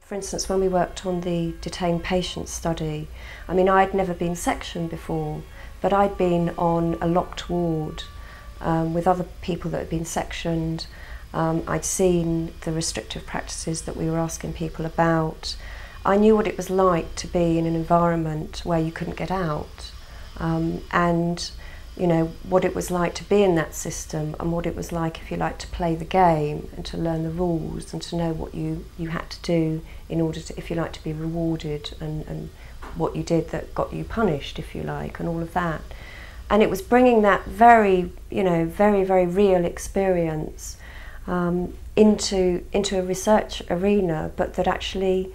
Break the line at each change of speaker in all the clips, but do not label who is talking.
For instance, when we worked on the detained patient study, I mean, I'd never been sectioned before, but I'd been on a locked ward with other people that had been sectioned. I'd seen the restrictive practices that we were asking people about. I knew what it was like to be in an environment where you couldn't get out, and you know what it was like to be in that system, and what it was like, if you like, to play the game and to learn the rules and to know what you had to do in order to, if you like, to be rewarded, and what you did that got you punished, if you like, and all of that. And it was bringing that very, very real experience into a research arena, but that actually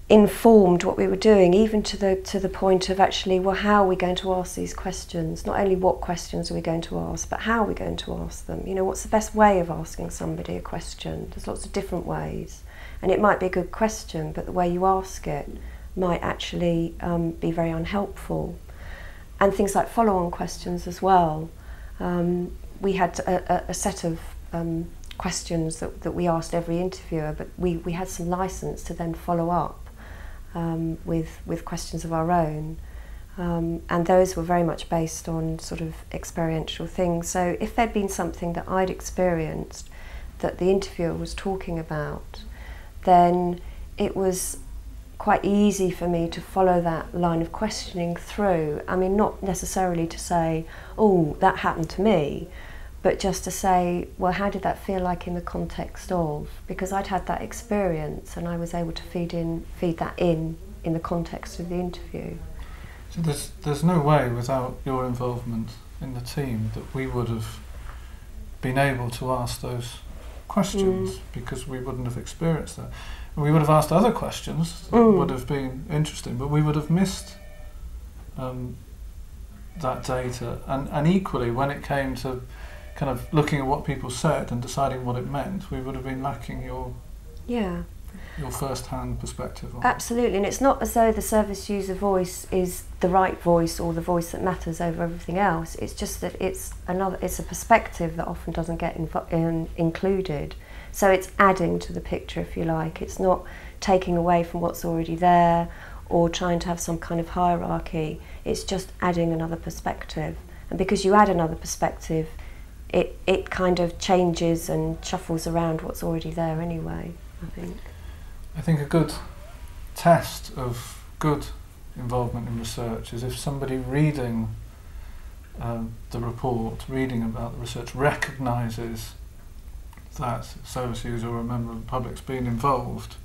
informed what we were doing, even to the point of actually, well, how are we going to ask these questions? Not only what questions are we going to ask, but how are we going to ask them? You know, what's the best way of asking somebody a question? There's lots of different ways, and it might be a good question, but the way you ask it might actually be very unhelpful. And things like follow-on questions as well. We had a set of questions that we asked every interviewer, but we had some license to then follow up with questions of our own, and those were very much based on sort of experiential things. So if there'd been something that I'd experienced that the interviewer was talking about, then it was quite easy for me to follow that line of questioning through. I mean, not necessarily to say, oh, that happened to me, but just to say, well, how did that feel like in the context of? Because I'd had that experience and I was able to feed that in the context of the interview.
So there's no way without your involvement in the team that we would have been able to ask those questions, because we wouldn't have experienced that. We would have asked other questions that would have been interesting, but we would have missed that data. And equally, when it came to kind of looking at what people said and deciding what it meant, we would have been lacking your first-hand perspective on it.
Absolutely, and it's not as though the service user voice is the right voice or the voice that matters over everything else. It's just that it's a perspective that often doesn't get included. So it's adding to the picture, if you like. It's not taking away from what's already there or trying to have some kind of hierarchy. It's just adding another perspective. And because you add another perspective, it kind of changes and shuffles around what's already there anyway, I think.
I think a good test of good involvement in research is if somebody reading the report, reading about the research, recognises that a service user or a member of the public's been involved,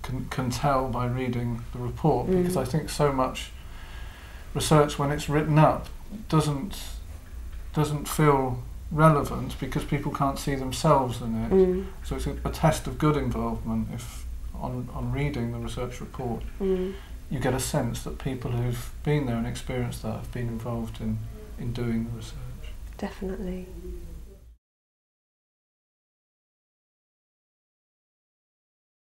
can tell by reading the report, because I think so much research, when it's written up, doesn't feel relevant because people can't see themselves in it. So it's a test of good involvement if on reading the research report you get a sense that people who've been there and experienced that have been involved in doing the research.
Definitely.